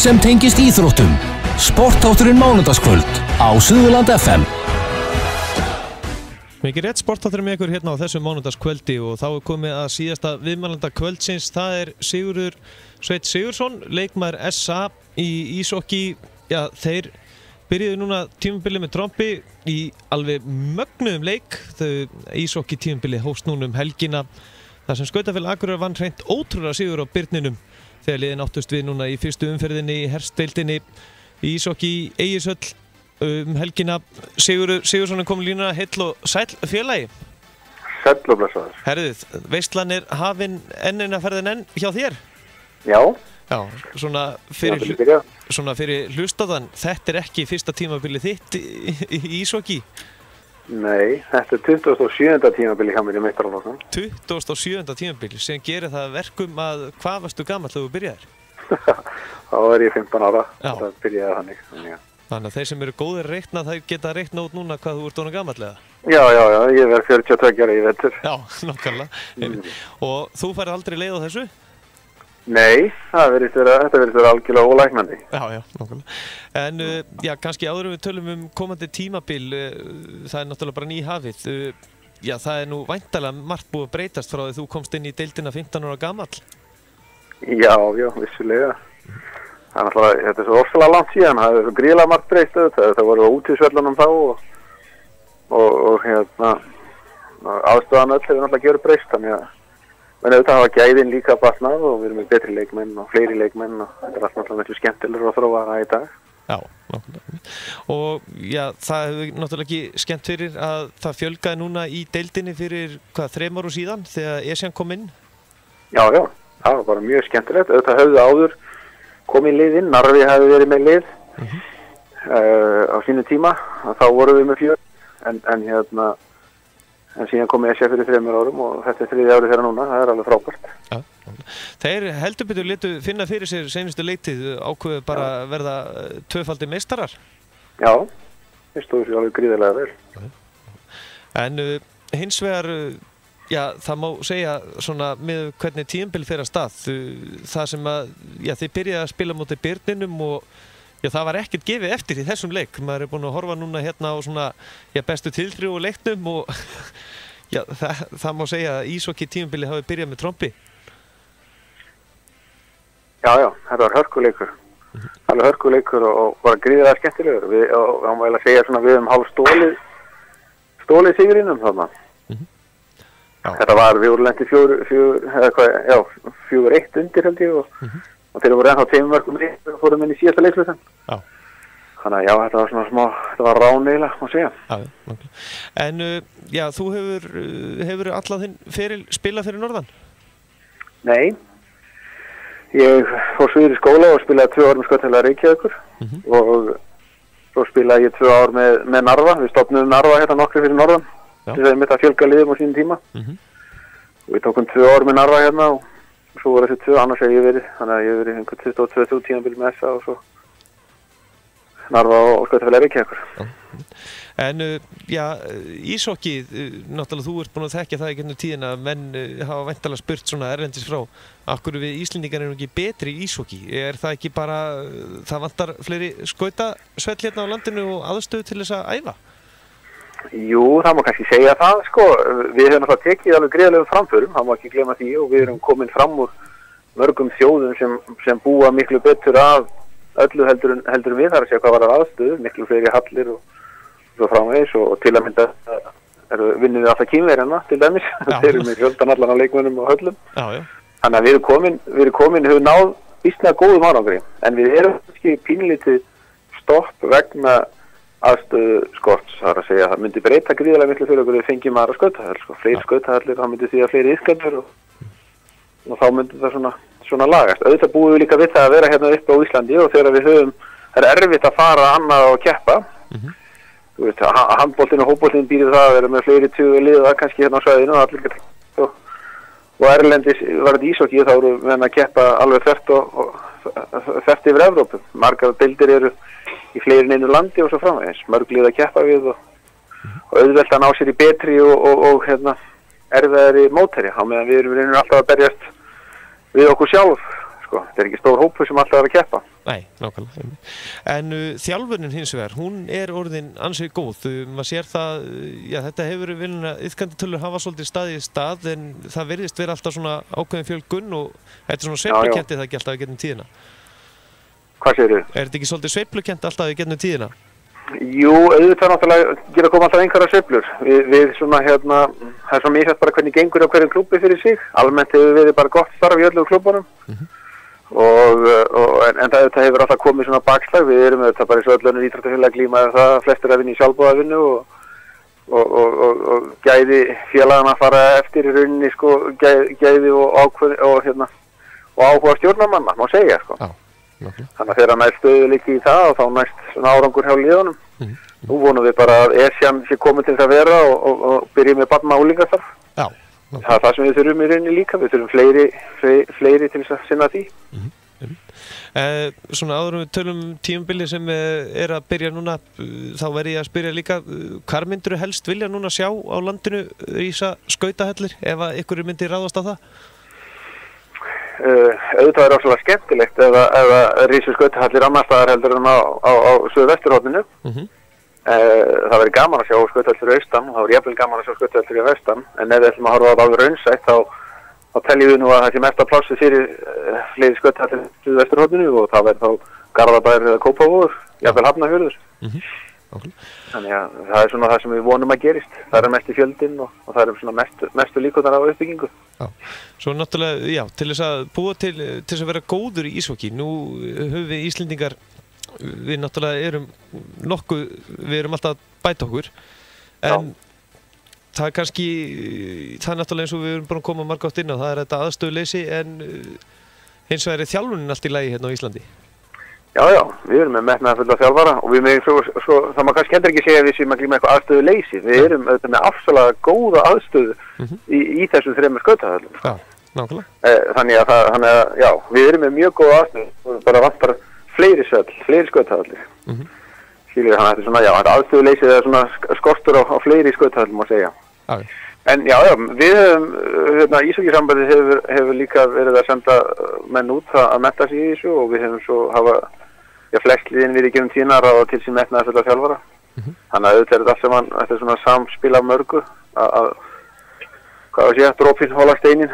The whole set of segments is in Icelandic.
sem tengist íþróttum. Sportþátturinn mánudagskvöld á Suðurland FM. Mikið rétt sportþátturinn með ykkur hérna á þessu mánudagskvöldi og þá komið að síðasta viðmælanda kvöldsins. Það Sigurður Sveinn Sigurðsson, leikmaður SA í íshokkí. Já, þeir byrjuðu núna tímabili með trompi í alveg mögnuðum leik. Þau íshokkí tímabili hófst núna helgina. Það sem Skautafélag Akureyrar vann hreint ótrúlega sigur á Birninum þegar liðin áttust við núna í fyrstu umferðinni í herstdeildinni í íshokkí Egilshöll helgina. Sigurður Sigurðsson komin línuna, heill og sæll félagi. Sæll og blessaður. Herðið, veislan hafin enn ferðin enn hjá þér? Já. Já, svona fyrir hlustaðan, þetta ekki fyrsta tímabili þitt í íshokkí? Nei, þetta 27. tímabili hjá mér í meistaraflokkum. 27. tímabili, sem gerir það verkum að hvað varstu gamall þegar þú byrjaðir? Þá var ég 15 ára, það byrjaði þannig. Þannig að þeir sem eru góðir reikna, það geta reikna út núna hvað þú ert orðinn gamall eða? Já, ég verð 42 ára í vetur. Já, nákvæmlega. Og þú færð aldrei leið á þessu? Nei, þetta virðist vera algjörlega ólæknandi. Já, nákvæmlega. En kannski áður við tölum komandi tímabil, það náttúrulega bara nýhafið. Já, það nú væntanlega margt búið að breytast frá því þú komst inn í deildina 15 ára gamall. Já, vissulega. Það náttúrulega, þetta svo ofsalega langt síðan, það svo gríðlega margt breyst það voru útisvellunum þá og aðstofan öll hefur náttúrulega gjörð breyst, þannig að en auðvitað hafa gæðin líka batnað og við erum með betri leikmenn og fleiri leikmenn og þetta allt náttúrulega miklu skemmtilegur að þróa það í dag. Já, náttúrulega. Og það hefur náttúrulega ekki skemmt fyrir að það fjölgaði núna í deildinni fyrir 3 árum síðan þegar Esjan kom inn? Já, það var bara mjög skemmtilegt. Auðvitað höfðu áður komið lið inn, Narfi hefði verið með lið á sínu tíma og þá vorum við með 4 en síðan kom Esja fyrir 3 árum og þetta 3. árið þeirra núna, það alveg frábært. Ja. Þeir heldur betur litu finna fyrir sér seinustu leiktíð, ákveðu bara að verða tvöfaldir meistarar? Já, þeir stóðu sér alveg gríðarlega vel. En hins vegar, það má segja svona með hvernig tímabil fer af stað, það sem að, þið byrjaði að spila móti Birninum og það var ekkert gefið eftir í þessum leik. Maður búinn að horfa núna hérna á svona bestu tilþrif og leiknum og það má segja að íshokkí tímabili hafi byrjað með trompi. Já, þetta var hörkuleikur. Alveg hörkuleikur og bara gríðarlega skemmtilegur. Það má eiginlega segja svona við hálf stólið sigurinnum þarna. Þetta var, við vorum lent í 4-1 undir held ég og þeir voru ennþá 2 mörkum og fórum inn í síðasta leikslutan. Já. Þannig að þetta var svona smá, þetta var rán eiginlega, má segja. Já, en þú hefur allan þinn spilað fyrir norðan? Nei. Ég fór suður í skóla og spilaði 2 ár með Skautafélag Reykjavíkur og svo spilaði ég 2 ár með Narfa. Við stofnuðum Narfa hérna nokkru fyrir norðan. Við hefum mitt að fjölga liðum á sínum tíma. Við tókum 2 ár með Narfa hérna og svo voru þessi 2, annars hef ég verið, þannig að ég hef verið einhvern 22 tímabil með SA og svo Narfa og Skautafélag Reykjavíkur. En íshokkið, náttúrulega þú ert búinn að þekkja það í gegnum tíðina, menn hafa væntanlega spurt svona erlendis frá, akkur við Íslendingar erum ekki betri í íshokkí? Það ekki bara, það vantar fleiri skautasvell hérna á landinu og aðstöðu til þess að æfa? Jú, það má kannski segja það, sko. Við höfum náttúrulega tekið alveg gríðarlegum framförum, það má ekki gleyma því og við erum komin fram úr mörgum þjóðum sem búa miklu betur af öllu heldur við, þar að segja hvað var aðstöðu, miklu fleiri hallir og svo framvegis og til að mynda vinnum við alltaf Kínverjana til dæmis, þeir eru með fjöldan allan á leikmönnum og höllum. Þannig að við höfum náð býsna góðum árangri, en við erum kannski pínlítið stopp vegna aðstöðu skorts, það að segja, það myndi breyta gríðarlega miklu fyrir okkur við fengjum aðra skautahöll, fleiri skautahallir, það myndi því að fleiri iðkendur og þá myndi það svona lagast. Auðvitað búum við líka við það að vera hérna upp á Íslandi og þegar við höfum, það erfitt að fara annað og keppa. Þú veist, handboltinn og hópboltinn býður það að vera með fleiri tugi liða kannski hérna á svæðinu og erlendis var þetta íshokkí þá eru við að keppa alveg þvert yfir Evrópu. Margar deildir eru í fleiri en einu landi og svo framvegis, mörg lið að keppa við og auðvelt að ná sér í betri og erfiðari mótherja, á meðan við erum alltaf að berjast við okkur sjálf, sko. Þetta ekki stór hópur sem alltaf að keppa. Nei, nákvæmlega. En þjálfunin hins vegar, hún orðin ansið góð. Maður sér það, já, þetta hefur verið iðkandi tölur hafa svolítið staðið í stað, en það virðist vera alltaf svona ákveðin fjölgun og þetta svona sveiflukenndi það ekki alltaf í gegnum tíðina. Hvað segirðu? Þetta ekki svolítið sveiflukenndi alltaf í gegnum tíðina? Jú, auðvitað náttúrulega gera koma alltaf einhverja sveiflur. Við svona það er svona misjafnt bara hvernig gengur á hverjum klúbbi fyrir sig. Almennt hefur verið bara gott starf í öllum klúbunum. En það hefur alltaf komið svona bakslag. Við erum auðvitað bara eins og öll önnur íþróttafélag glíma það flestir að vinna í sjálfboðavinnu og gæði félagana fara eftir í rauninni sko gæði og áhuga stjórnarmanna, má segja sko. Þannig að þeirra næst stöðuleiki í það og þá næst svona árangur hjá liðunum. Nú vonum við bara að Esjan sé komið til þess að vera og byrja með barna- og unglingastarf. Það er það sem við þurfum í rauninni líka. Við þurfum fleiri til þess að sinna því. Svona áður við tölum tímabili sem að byrja núna, þá verði ég að spyrja líka, hvar myndirðu helst vilja núna sjá á landinu rísa skautahellir ef að ykkur myndi ráðast á það? Auðvitað er óslega skemmtilegt eða rísu skautahallir annars staðar heldur en á suðvesturhorninu. Það verður gaman að sjá skautahallir í austan og það verður jafnvel gaman að sjá skautahallir í vestan, en ef við ætlum að horfa á það alveg raunsætt þá teljum við nú að það sé mesta plássi fyrir fleiri skautahallir í suðvesturhorninu og það verður þá Garðabær eða Kópavogur, jafnvel Hafnarfjörður. Þannig að það er svona það sem við vonum að gerist. Það er mest í fjöldinn og það er svona mestu líkurnar á uppbyggingu. Svo náttúrulega, já, til þess að búa til þess að vera góður í íshokkí. Nú höfum við Íslendingar, við náttúrulega erum alltaf að bæta okkur. En það er kannski, það er náttúrulega eins og við erum bara að koma margátt inn á, það er þetta aðstöðuleysi, en hins vegar er þjálfunin allt í lagi hérna á Íslandi. Já, við erum með metnaðarfulla þjálfara og við með það má kannski heldur ekki segja að við séum að glíma eitthvað aðstöðuleysi. Við erum auðvitað með afsalega góða aðstöðu í þessum þremur skautahöllum. Já, nákvæmlega. Þannig að já, við erum með mjög góða aðstöðu, bara vantar fleiri skautahöllir. Þannig að þetta er svona, já, þetta aðstöðuleysi er svona skortur á fleiri skautahöllum, má segja. En já, við höfum, Íshokkísambandið hefur líka verið að senda menn út að mennta sig í þessu og við höfum svo flest liðin við í gegnum tíðina ráða til sín metnaðarfulla þjálfara. Þannig að auðvitað er þetta allt saman, þetta er svona samspil af mörgu hvað sé, dropinn hóla steinin,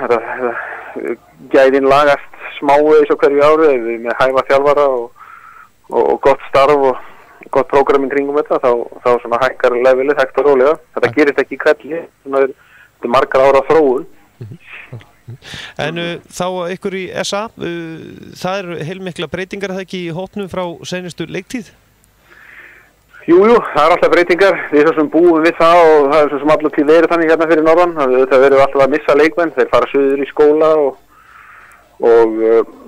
gæðin lagast smávegis á hverju ári, við erum með hæfa þjálfara og gott starf og gott prógram í kringum þetta, þá svona hækkar levelið hægt og rólega. Þetta gerist ekki í kvelli, þetta er margar ára þróun. En þá ykkur í SA, það eru heilmikla breytingar það ekki í hópnum frá seinustu leiktíð? Jú, það er alltaf breytingar. Við svo sem búum við það og það er svo sem alltaf tíð verið þannig hérna fyrir norðan. Það verður alltaf að missa leikmenn, þeir fara suður í skóla og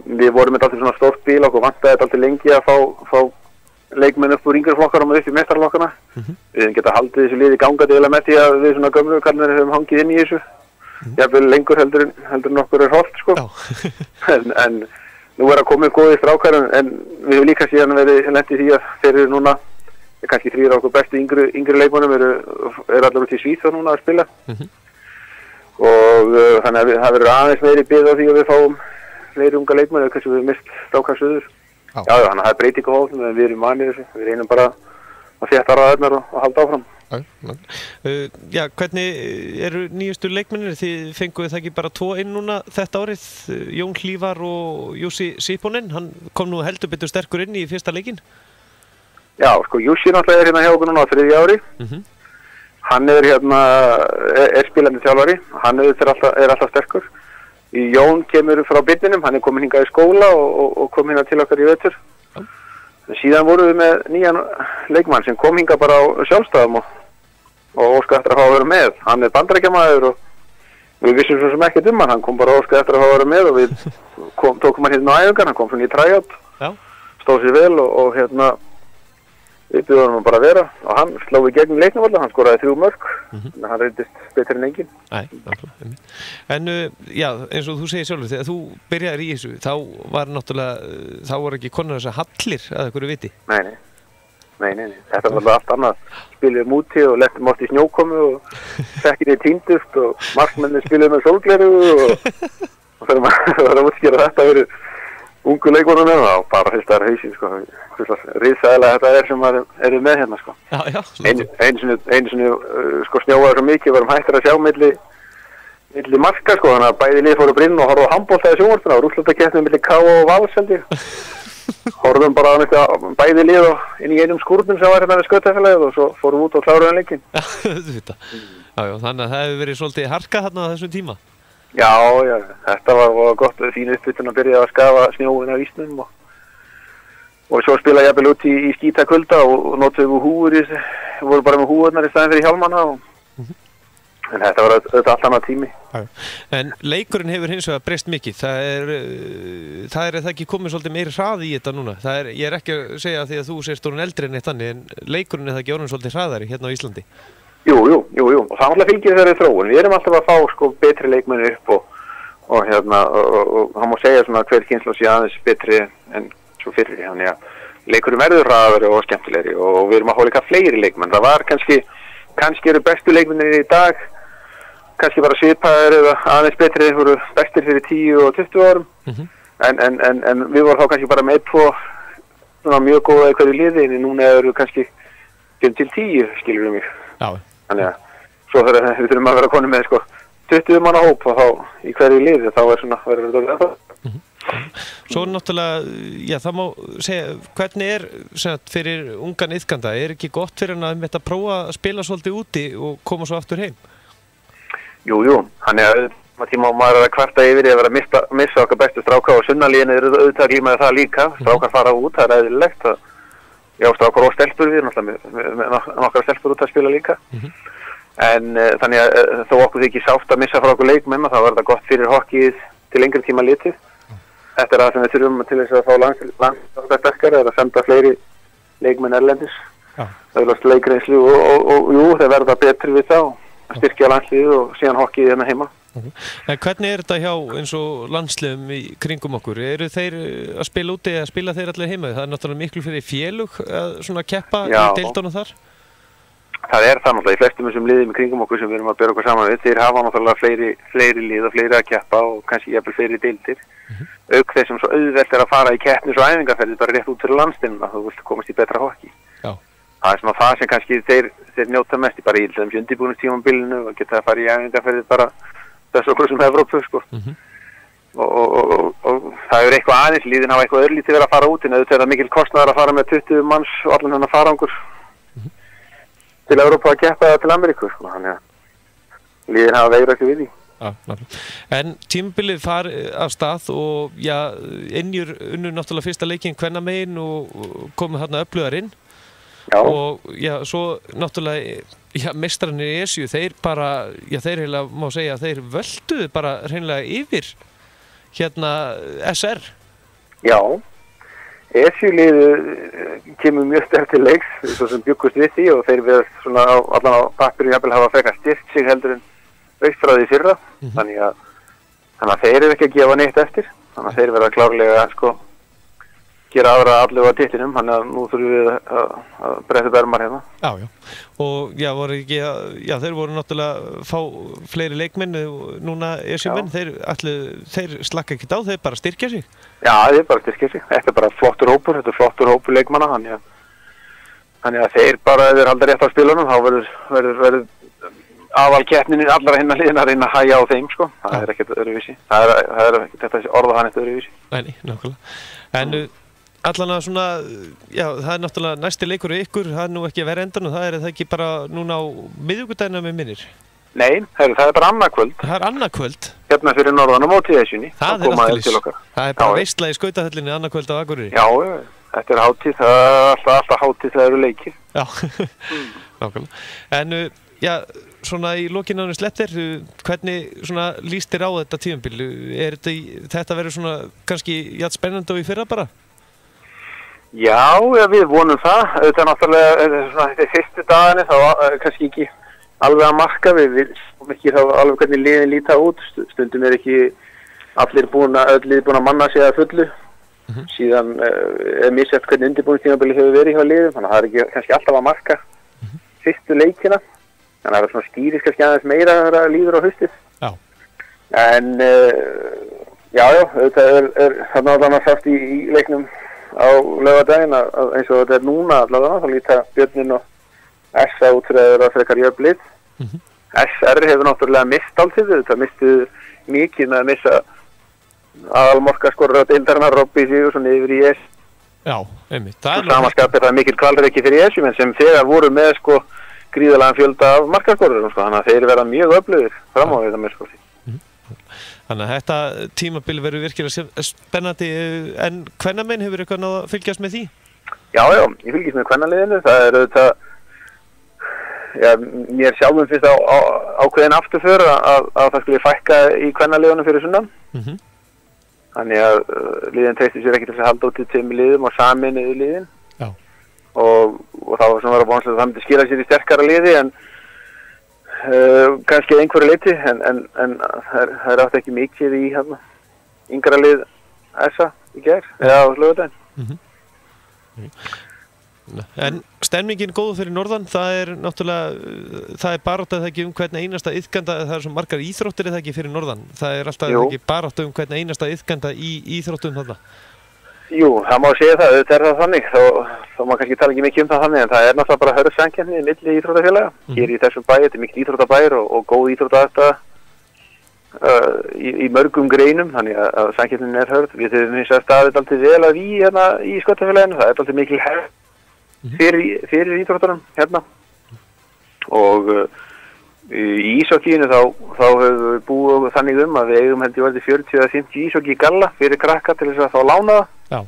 við vorum með alltaf svona stórt bíl og vantaði þetta alltaf lengi að fá leikmenn upp úr yngri flokkarum og upp í meistaraflokkana. Við hefum getað haldið þessu liði gangandi eða með því að við svona gömlu kallinir höfum hangið inn í þessu. Jafnvel lengur heldur en okkur er hollt sko. en nú er að koma upp góðir strákar en við hefum líka síðan verið lent í því að þeir eru núna kannski þrír okkur bestu yngri leikmönnum eru allar út í Svíþjóð núna að spila. Og þannig að það verður aðeins meiri bið á því að við fáum fleiri unga leikmenn eða kannski við mist strákar suður. Já, þannig að það er breyting á hófnum en við erum vanið þessu. Við reynum bara að þétta raðirnar og halda áfram. Já, hvernig eru nýjustu leikmennir? Þið fenguðu það ekki bara 2 inn núna þetta árið, Jón Hlífar og Jussi Siponen, hann kom nú heldur betur sterkur inn í fyrsta leikinn. Já, sko, Jussi náttúrulega er hérna hjá okkur núna á 3. ári. Hann er spilandi þjálfari, hann er alltaf sterkur. Jón kemur frá byrninum, hann er komin hingað í skóla og kom hérna til okkar í vetur. Síðan vorum við með nýjan leikmann sem kom hingað bara á sjálfstæðum og óskaði eftir að fá að vera með. Hann er bandarækjamaður og við vissum svo sem ekkert hann kom bara og óskaði eftir að fá að vera með og við tókum hann hérna á æfingar, hann kom svona í tryout, stóð sér vel og við byrjuðum hann bara að vera og hann sló í gegnum leiknum alveg, hann skoraði 3 mörk, en hann reyndist betur en enginn. En já, eins og þú segir sjálfur, þegar þú byrjaðir í þessu, þá var ekki konar þess að hallir að einhverju viti? Nei, þetta var allt annað. Spiluðum úti og lettum oft í snjókomu og fekkinni tíndust og markmennir spiluðum með sólgleru og það var að útskýra þetta ungu leikmönnum þá bara fyrst að hausinn sko, risaðilega þetta sem eru með hérna sko. Já, einu sinni sko snjóaði svo mikið, varum hættir að sjá milli marka sko, þannig að bæði lið fóru brinn og horfðu á handbolta í sjónvarpinu og úrslitakeppni milli K og Vals held ég. Horfðum bara bæði lið og inn í einum skúrnum sem var hérna við Skautafélagið og svo fórum út og kláruðum leikinn. Já, þannig að það hefur verið svolítið harka þarna á þessum tíma. Já, þetta var gott, fín uppbytun að byrja að skafa snjóin af ísnum og svo spila ég jafnvel út í skíta kulda og notuðum við húur voru bara með húurnar í staðin fyrir hjálmana en þetta var auðvitað allt annað tími. En leikurinn hefur hins vegar breyst mikið, það er ekki komið svolítið meiri hraði í þetta núna, ég er ekki að segja því að þú sést orðin eldri en eitt þannig en leikurinn er það ekki orðin svolítið hraðari hérna á Íslandi. Jú, og það alltaf fylgir þeirri þróun. Við erum alltaf að fá sko betri leikmenn upp og það má segja svona hver kynslóð sé aðeins betri en svo fyrri. Þannig að leikurinn verður hraðari og skemmtilegri og við erum að fá líka fleiri leikmenn. Það var kannski eru bestu leikmennir í dag, kannski bara svipaðir eða aðeins betri voru bestir fyrir 10 og 20 árum. En við vorum þá kannski bara með 1-2 mjög góða í hverju liði en núna eru kannski 5-10 skilur við mig. Já. Þannig að svo við þurfum að vera konum með sko 20 manna hóp og þá í hverju liði þá verður þetta það. Svo náttúrulega, já það má segja, hvernig fyrir ungan iðkanda, ekki gott fyrir hann að þetta prófa að spila svolítið úti og koma svo aftur heim? Jú, þannig að tíma maður að kvarta yfir að vera að missa okkar bestu stráka og sunnalíðin auðvitað glímaði það líka, strákar fara út, það eðlilegt að já, strákar og stelpur við náttúrulega með nokkra stelpur út að spila líka. En þannig að þó okkur þykir sárt að missa frá okkur leikmenn þá var þetta gott fyrir hokkið til lengri tíma litið. Þetta er það sem við þurfum til þess að fá landsleikar eða að senda fleiri leikmenn erlendis. Öðlast leikreynslu og jú, þeir verða betri við þá að styrkja landslið og síðan hokkið hérna heima. En hvernig er þetta hjá eins og landsliðum í kringum okkur? Eru þeir að spila úti eða spila þeir allir heima? Það er náttúrulega miklu fyrir félug að svona keppa í deildunum þar? Það er það náttúrulega, í flestum þessum liðum í kringum okkur sem við erum að bera okkur saman við, þeir hafa náttúrulega fleiri lið og fleiri að keppa og kannski jafnvel fleiri deildir. Auk þess sem svo auðvelt er að fara í keppnis og æfingarferðir bara rétt út fyrir landsteinuna, þú vilt komast í betra hokki. Það er svona það sem kannski þeir njóta mest bara í þessum undirbúningstímabilinu og geta að fara í æfingarferðir bara þessu okkur sem Evrópu sko. Og það er eitthvað aðeins, liðin hafa eitthvað örlítið verið að fara út en auðvitað er það mikil kostnaður að fara með 20 manns og allan hennar farangur til Evrópu að keppa eða til Ameríku sko. Þannig að liðin hafa veigra ekki við því. En tímabilið far af stað og já, Innjur unnu náttúrulega fyrsta leikinn kvennamegin og komu þarna öflugar inn. Og já, svo náttúrulega meistararnir í Esju, þeir bara, þeir heila má segja að þeir völduðu bara hreinlega yfir hérna SR. Já, Esju-liðið kemur mjög sterkt til leiks, svo sem bjuggust við því og þeir við svona allan á pappirinn jafnvel hafa frekar styrkt sig heldur en austfráði fyrra, þannig að þeir eru ekki að gefa neitt eftir, þannig að þeir verða klárlega sko gera aðra allu á titlinum, þannig að nú þurfum við að breyta bermar hérna. Já. Og voru ekki þeir voru náttúrulega að fá fleiri leikmenn núna Esjumenn, þeir slakka ekkert á, þeir bara styrkja sig. Já, þeir bara styrkja sig. Þetta er bara flottur hópur leikmanna, þannig að þeir bara, ef þeir halda rétt á spilunum, þá verður aðalkeppnin allra hinna liðina að reyna að hægja á þeim, sko. Það er ekkert öðruvísi. Það er ekkert þetta orða hann ekkert öðruvísi. Nei, nákvæmlega. En allan að svona, já, það er náttúrulega næsti leikur í ykkur, það er nú ekki að vera endan og það er það ekki bara núna á miðvikudaginn með minnir? Nei, það er bara annað kvöld. Það er annað kvöld? Hérna fyrir norðan á móti Esjunni. Það er alltaf það er bara veisla í Skautahöllinni annað kvöld á Akureyri. Já, þetta er hátíð, það er alltaf hátíð þegar eru leikir. Já, nákvæmlega. En já, svona í lokin ánum slepptir, hvernig svona líst þér á þetta tímabil? Þetta verður svona kannski jafn spennandi og í fyrra bara? Já, við vonum það. Þetta er náttúrulega þetta fyrstu daginn, þá kannski ekki alveg að marka. Við viljum ekki þá alveg hvernig liðin líta út. Stundum er ekki öll lið búin að manna sig að fullu. Síðan er misjætt hvernig undirbúningstímabilið hefur verið hjá liðum, þannig að það er ekki kannski alltaf að marka fyrstu leikina. Þannig að það skýrist kannski aðeins meira þegar það líður á haustið. En Já, þetta þarna allan að sást í leiknum á laugardaginn að eins og þetta núna allavega, þá líta Björnin og SA út fyrir að vera frekar jöfnlið. SR hefur náttúrulega mist alltið, þetta mistu mikið með að missa aðalmarkaskorara deildarinnar Robby Sigurðsson yfir í ES. Já, einmitt. Samanskap það mikil kvalreiki fyrir ES, menn sem þegar voru með gríðarlegan fjölda af markaskorarum, þannig að þeir verða mjög öflugir fram á þetta með Þannig að þetta tímabil verður virkilega spennandi, en kvennamenn hefur eitthvað náð að fylgjast með því? Já, ég fylgjast með kvennaliðinu, það er auðvitað, mér sjálfum finnst ákveðin afturför að það skulle fækka í kvennaliðunum fyrir sunnan. Þannig að liðin treystir sér ekki til að halda út í 2 liðum og sameinuðu liðin. Já. Og þá var svona vonast að það myndi skila sér í sterkara liði, en kannski einhverju leyti, en það átt ekki mikið í yngra lið SA í gær, eða á laugardaginn. En stemningin góð fyrir norðan, það er náttúrulega, það er barátta það ekki hvern einasta iðkanda, það er svo margar íþróttir það ekki fyrir norðan, það er alltaf ekki barátta hvern einasta iðkanda í íþróttum þarna. Jú, það má segja það, þetta er það þannig, þá má kannski tala ekki mikið það þannig, en það er náttúrulega bara hörðsamkeppni milli íþróttafélaga. Hér í þessum bæ, þetta er mikil íþróttabær og góð íþróttaaðstaða í mörgum greinum, þannig að samkeppnin er hörð. Við höfum hins vegar staðið alltaf vel að hérna í sköttafélaginu, það er alltaf mikil hefð fyrir íþróttunum hérna. Og í íshokkíinu þá höfum við búið þannig að við eigum held ég verið 40-50 íshokki galla fyrir krakka til þess að fá lána það.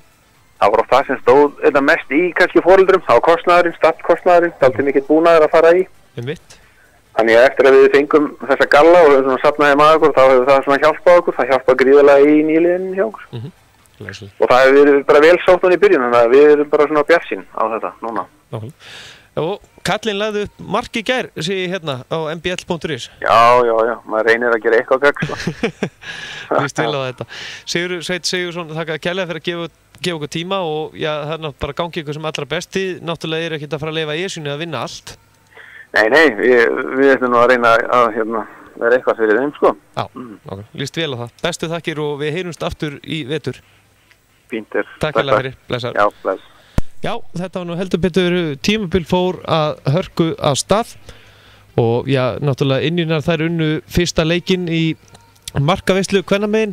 Það var oft það sem stóð þetta mest í kannski foreldrum, það var kostnaðurinn, startkostnaðurinn, dálítið mikill búnaður að fara í. Þannig að eftir að við fengum þessa galla og höfum safnaði með okkur, þá hefur það svona hjálpað okkur, það hjálpað gríðarlega í nýliðinu hjá okkur. Og það hefur verið bara vel sótt núna í byrjun, þannig að við erum bara svona bjartsýn á þetta núna. Og kallinn lagði upp mark í gær, sé ég hérna á mbl.is. Já, maður reynir að gera eitthvað gagn. Vist vel á þetta. Sveinn Sigurðsson, þakka kærlega fyrir að gefa okkur tíma og það er bara gangið ykkur sem allra best. Þið náttúrulega eru ekkert að fara að lifa í ESU-ni að vinna allt. Nei, við ætlum nú að reyna að vera eitthvað fyrir þeim, sko. Já, líst vel á það. Bestu þakkir og við heyrumst aftur í vetur. Fíntir. Takk kærlega fyrir. Blessaður. Já, bless. Já, þetta var nú heldur betur tímabil fór að hörku af stað og náttúrulega innjunar þær unnu fyrsta leikinn í markaveislu kvennamegin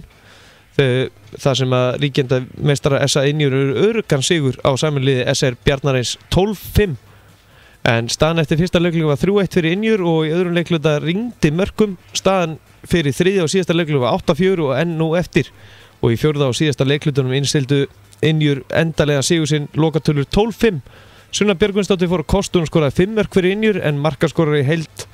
þar sem að ríkjenda meistara SA innjur öruggan sigur á samanliði SR Bjarnarins 12-5 en staðan eftir fyrsta leiklugu var 3-1 fyrir innjur og í öðrum leikluta ringdi mörkum staðan fyrir þriðja og síðasta leiklugu var 8-4 og enn nú eftir og í fjórða og síðasta leiklutunum innstildu innjur endalega sigur sinn lokatölur 12-5. Sunna Björgvinsdóttir fór á kostun og skoraði 5 mörk fyrir innjur en markaskorari í heild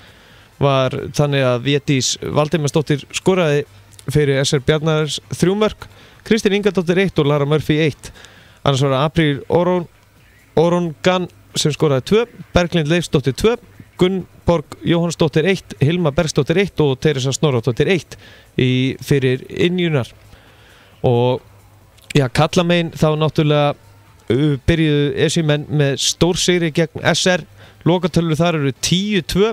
var þannig að Védís Valdimarsdóttir skoraði fyrir SR Bjarnarins 3 mörk, Kristín Ingadóttir 1 og Lara Murphy 1. Annars var Apríl Orongan sem skoraði 2, Berglind Leifsdóttir 2, Gunnborg Jóhannsdóttir 1, Hilma Bergsdóttir 1 og Teresa Snorradóttir 1 fyrir innjunar. Og kallamegin þá náttúrulega byrjuðu ESU-menn með stórsigri gegn SR, lokatölur þar eru 10-2,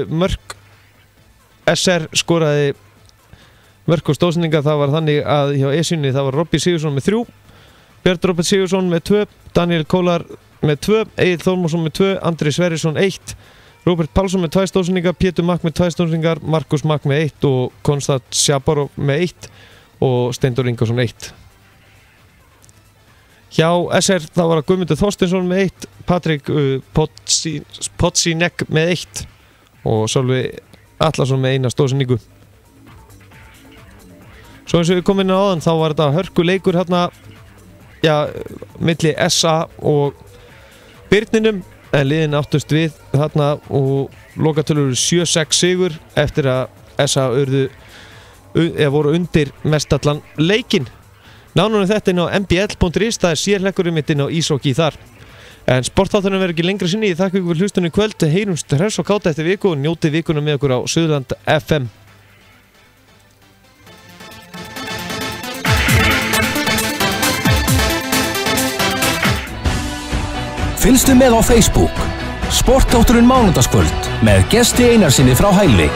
mörk SR skoraði mörk og stóðsendinga, það var þannig að hjá ESU-ni það var Robby Sigurðsson með 3, Björn Róbert Sigurðsson með 2, Daniel Kólar með 2, Egill Þormórsson með 2, Andri Sverrisson 1, Róbert Pálsson með 2 stóðsendingar, Pétur Makk með 2 stóðsendingar, Markus Makk með 1 og Konstad Sjabarov með 1 og Steindór Ingarsson 1. Hjá SR þá var að Guðmundur Þorsteinsson með 1, Patrik Potsinek með 1 og Sölvi Atlason með 1 stóðsendingu. Svo eins og við komum inn á áðan þá var þetta hörkuleikur hérna, milli SA og Birninum en liðin áttust við hérna og lokatölur 7-6 sigur eftir að SA voru undir mestallan leikinn. Nánum þetta inn á mbl.is, það er sérleikurinn mitt inn á íshokkí þar. En sportþátturinn verður ekki lengra sinni, ég þakka ykkur fyrir hlustunum í kvöld, heyrumst hress og káta eftir viku og njótið vikuna með okkur á Suðurland FM. Fylgstu með á Facebook, sportþátturinn mánudagskvöld með Gesti Einarsinni frá Hæli.